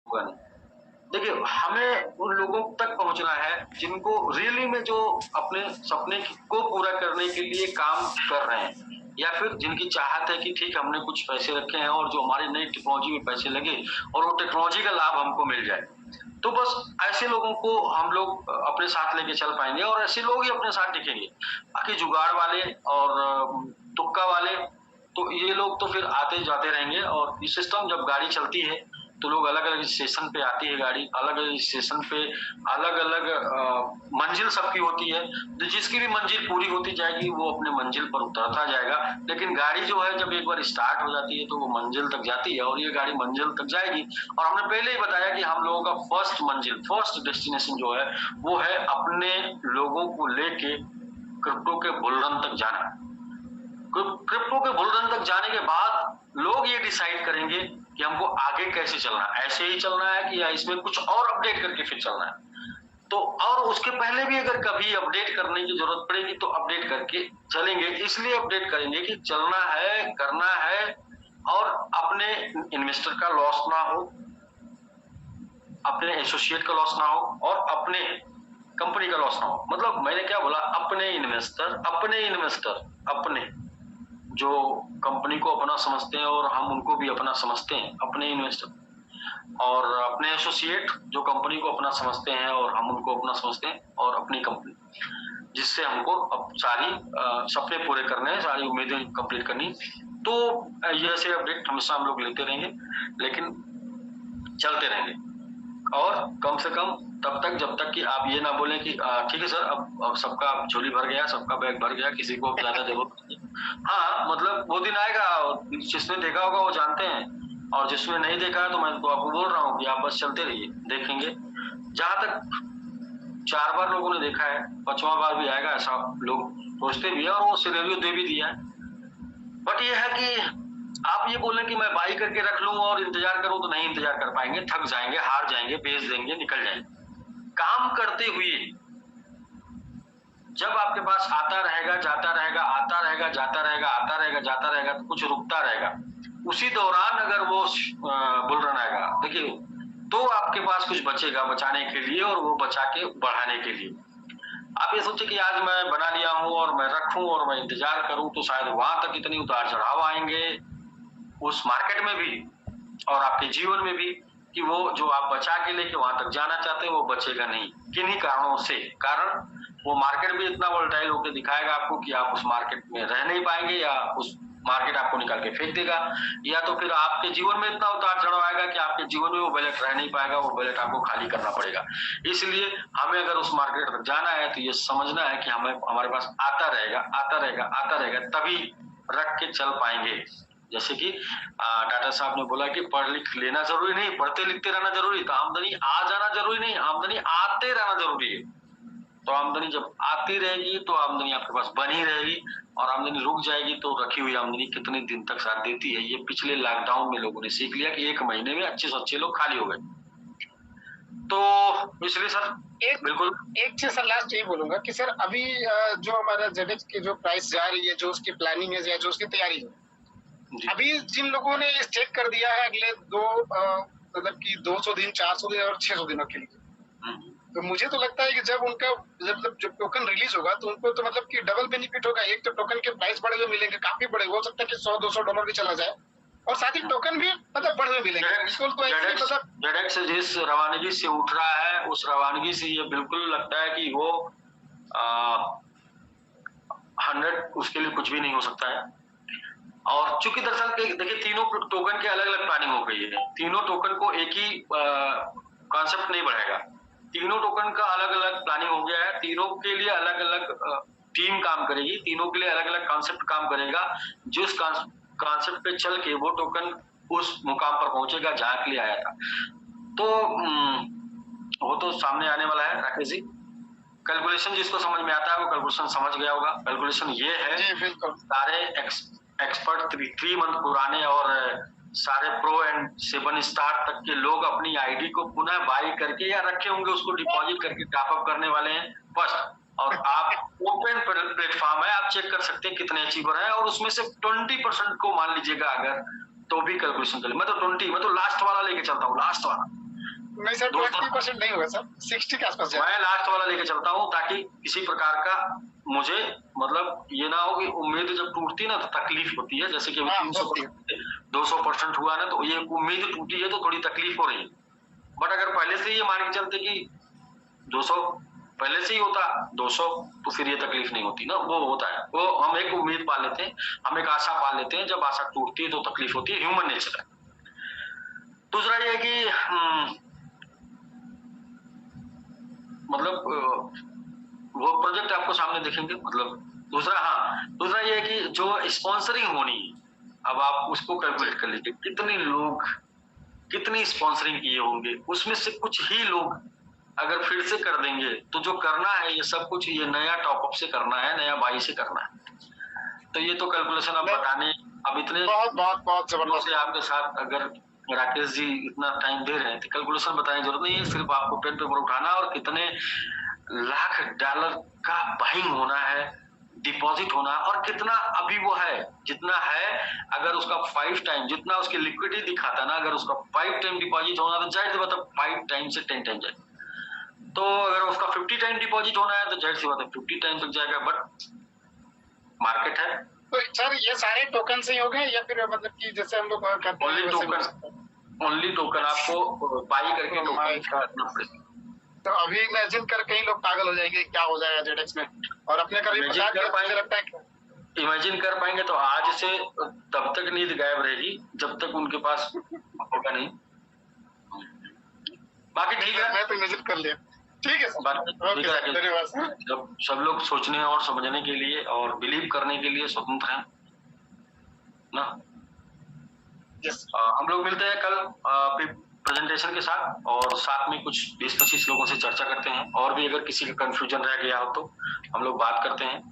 होगा नहीं। देखिए, हमें उन लोगों तक पहुँचना है जिनको रियली में जो अपने सपने को पूरा करने के लिए काम कर रहे हैं, या फिर जिनकी चाहत है कि ठीक है हमने कुछ पैसे रखे हैं और जो हमारी नई टेक्नोलॉजी में पैसे लगे और वो टेक्नोलॉजी का लाभ हमको मिल जाए। तो बस ऐसे लोगों को हम लोग अपने साथ लेके चल पाएँगे और ऐसे लोग ही अपने साथ टिकेंगे। बाकी जुगाड़ वाले और तुक्का वाले, तो ये लोग तो फिर आते-जाते रहेंगे और ये सिस्टम जब गाड़ी चलती है, तो लोग अलग-अलग स्टेशन पे आती है गाड़ी, अलग-अलग स्टेशन पे अलग-अलग मंजिल सबकी होती है। तो जिसकी भी मंजिल पूरी होती जाएगी, वो अपने मंजिल पर उतरता जाएगा। लेकिन गाड़ी जो है जब एक बार स्टार्ट हो जाती है, तो वो मंजिल तक जाती है और ये गाड़ी मंजिल तक जाएगी। और हमने पहले ही बताया कि हम लोगों का फर्स्ट मंजिल, फर्स्ट डेस्टिनेशन जो है, वो है अपने लोगों को लेके क्रिप्टो के बुल रन तक जाना। क्रिप्टो के बुल रन तक जाने के बाद लोग ये डिसाइड करेंगे कि हमको आगे कैसे चलना है, ऐसे ही चलना है कि या इसमें कुछ और अपडेट करके फिर चलना है। तो और उसके पहले भी अगर कभी अपडेट करने की जरूरत पड़ेगी तो अपडेट करके चलेंगे। इसलिए अपडेट करेंगे कि चलना है, करना है और अपने इन्वेस्टर का लॉस ना हो, अपने एसोसिएट का लॉस ना हो और अपने कंपनी का लॉस ना हो। मतलब मैंने क्या बोला, अपने इन्वेस्टर, अपने जो कंपनी को अपना समझते हैं और हम उनको भी अपना समझते हैं, अपने इन्वेस्टर और अपने एसोसिएट जो कंपनी को अपना समझते हैं और हम उनको अपना समझते हैं और अपनी कंपनी, जिससे हमको अब सारी सपने पूरे करने हैं, सारी उम्मीदें कंप्लीट करनी। तो ये ऐसे अपडेट हमेशा हम लोग लेते रहेंगे, लेकिन चलते रहेंगे और कम से कम तब तक जब तक कि आप ये ना बोलें कि ठीक है सर, अब सबका झोली भर गया, सबका बैग भर गया, किसी को ज्यादा जरूरत नहीं। हाँ, मतलब वो दिन आएगा, जिसने देखा होगा वो जानते हैं और जिसने नहीं देखा है तो मैं तो आपको बोल रहा हूँ कि आप बस चलते रहिए, देखेंगे। जहां तक 4 बार लोगों ने देखा है, 5वां बार भी आएगा, ऐसा लोग सोचते भी है और वो सिनेरियो दे भी दिया है। बट ये है कि आप ये बोलें कि मैं बाई करके रख लूं और इंतजार करूं तो नहीं इंतजार कर पाएंगे, थक जाएंगे, हार जाएंगे, बेच देंगे, निकल जाएंगे। काम करते हुए जब आपके पास आता रहेगा, जाता रहेगा, आता रहेगा, जाता रहेगा, आता रहेगा, जाता रहेगा, तो कुछ रुकता रहेगा। उसी दौरान अगर वो बुल रन आएगा, देखिए, तो आपके पास कुछ बचेगा बचाने के लिए और वो बचा के बढ़ाने के लिए। आप ये सोचिए कि आज मैं बना लिया हूं और मैं रखूं और मैं इंतजार करूं तो शायद वहां तक इतनी उतार चढ़ाव आएंगे उस मार्केट में भी और आपके जीवन में भी कि वो जो आप बचा के लेके वहां तक जाना चाहते हैं वो बचेगा नहीं। किन्हीं कारणों से, कारण वो मार्केट भी इतना वोलेटाइल होकर दिखाएगा आपको कि आप उस मार्केट में रह नहीं पाएंगे या उस मार्केट आपको निकाल के फेंक देगा, या तो फिर आपके जीवन में इतना उतार चढ़ाव आएगा कि आपके जीवन में वो बैलेट रह नहीं पाएगा, वो बैलेट आपको खाली करना पड़ेगा। इसलिए हमें अगर उस मार्केट तक जाना है तो ये समझना है कि हमें हमारे पास आता रहेगा, आता रहेगा, आता रहेगा, तभी रख के चल पाएंगे। जैसे कि टाटा साहब ने बोला कि पढ़ लिख लेना जरूरी नहीं, पढ़ते लिखते रहना जरूरी, तो आमदनी आ जाना जरूरी नहीं, आमदनी आते रहना जरूरी है। तो आमदनी जब आती रहेगी तो आमदनी आपके पास बनी रहेगी और आमदनी रुक जाएगी तो रखी हुई आमदनी कितने दिन तक साथ देती है। ये पिछले लॉकडाउन में लोगों ने सीख लिया कि 1 महीने में अच्छे से अच्छे लोग खाली हो गए। तो इसलिए सर बिल्कुल एक चीज सर लास्ट यही बोलूंगा कि सर अभी जो हमारा जेडेक्स की जो प्राइस जा रही है, जो उसकी प्लानिंग है या जो उसकी तैयारी है, अभी जिन लोगों ने स्टेक कर दिया है अगले मतलब कि 200 दिन, 400 दिन और 600 दिनों के लिए, तो मुझे तो लगता है कि जब उनका जब टोकन रिलीज होगा तो उनको तो मतलब कि डबल बेनिफिट होगा। एक तो टोकन के प्राइस बढ़े हुए मिलेंगे, काफी बढ़े, हो सकता है कि $100-200 भी चला जाए और साथ ही टोकन भी मतलब बढ़े हुए मिलेंगे। बिल्कुल, तो मतलब जेडेक्स जिस रवानगी से उठ रहा है उस रवानगी से ये बिल्कुल लगता है कि वो 100 उसके लिए कुछ भी नहीं हो सकता है। और चूंकि दरअसल देखिए तीनों टोकन के अलग अलग प्लानिंग हो गई है, तीनों टोकन को एक ही कॉन्सेप्ट नहीं बढ़ेगा, तीनों टोकन का अलग अलग प्लानिंग हो गया है, तीनों के लिए अलग अलग टीम काम करेगी, तीनों के लिए अलग अलग कॉन्सेप्ट काम करेगा, जिस कॉन्सेप्ट पे चल के वो टोकन उस मुकाम पर पहुंचेगा जहां के लिए आया था। तो वो तो सामने आने वाला है राकेश जी। कैलकुलेशन जिसको समझ में आता है वो कैलकुलेशन समझ गया होगा। कैलकुलेशन ये है, सारे एक्सपर्ट 3 मंथ पुराने और सारे प्रो एंड 7 स्टार तक के लोग अपनी आईडी को पुनः बाई करके या रखे होंगे, उसको डिपॉजिट करके टॉपअप करने वाले हैं फर्स्ट। और आप ओपन प्लेटफॉर्म है, आप चेक कर सकते हैं कितने अचीवर है और उसमें से 20% को मान लीजिएगा अगर, तो भी कैलकुलेशन कर मैं तो 20, मैं तो लास्ट वाला लेके चलता हूँ, लास्ट वाला नहीं सर, दोस्तों 20% नहीं होगा सर, 60 के आसपास जाएगा। मैं लास्ट वाला लेके चलता हूँ ताकि किसी प्रकार का मुझे मतलब ये ना हो कि उम्मीद जब टूटती है ना तो तकलीफ होती है। जैसे कि हाँ, 200% हुआ ना तो ये उम्मीद टूटी है तो थोड़ी तकलीफ हो रही है। बट अगर पहले से ये मान के चलते कि 200 पहले से ही होता 200 तो फिर ये तकलीफ नहीं होती ना। वो होता है, वो हम एक उम्मीद पाल लेते हैं, हम एक आशा पाल लेते हैं। जब आशा टूटती है तो तकलीफ होती है, ह्यूमन नेचर है। दूसरा ये है कि मतलब वो प्रोजेक्ट आपको सामने दिखेंगे। मतलब दूसरा ये है कि जो स्पॉन्सरिंग होनी है, अब आप उसको कैलकुलेट कर लीजिए कितने लोग कितनी स्पॉन्सरिंग किए होंगे, उसमें से कुछ ही लोग अगर फिर से कर देंगे तो जो करना है ये सब कुछ ये नया टॉपअप से करना है, नया बाई से करना है। तो ये तो कैलकुलेशन आप बताने अब इतने बहुत जबरदस्त से आपके साथ अगर राकेश जी इतना टाइम दे रहे हैं तो कैलकुलेशन बताने की जरूरत नहीं है। सिर्फ आपको पेन पेपर उठाना और कितने लाख डॉलर का बाइंग होना है, डिपॉजिट होना, और कितना अभी वो है जितना है। अगर उसका 5 टाइम जितना उसकी लिक्विडिटी दिखाता ना, अगर उसका 5 टाइम डिपॉजिट होना तो जाहिर सी बात है 5 टाइम से 10 टाइम जाए। तो अगर उसका 50 टाइम डिपॉजिट होना है तो जाहिर सी बात है 50 टाइम तक जाएगा। बट मार्केट है। तो सर ये सारे टोकन से ही हो गए या फिर मतलब कि जैसे हम लोग करते हैं ओनली टोकन आपको बाई करके टोकन खरीदना पड़ेगा। तो अभी इमेजिन कर कई लोग पागल हो जाएंगे क्या हो जाएगा जेडेक्स में, और अपने करीब इमेजिन कर पाएंगे तो आज से तब तक नींद गायब रहेगी जब तक उनके पास होगा नहीं। बाकी ठीक है, मैं तो इमेजिन कर लिया। ठीक है सर, धन्यवाद। जब सब लोग सोचने और समझने के लिए और बिलीव करने के लिए स्वतंत्र हैं ना। हम लोग मिलते हैं कल प्रेजेंटेशन के साथ, और साथ में कुछ 20-25 लोगों से चर्चा करते हैं। और भी अगर किसी का कंफ्यूजन रह गया हो तो हम लोग बात करते हैं।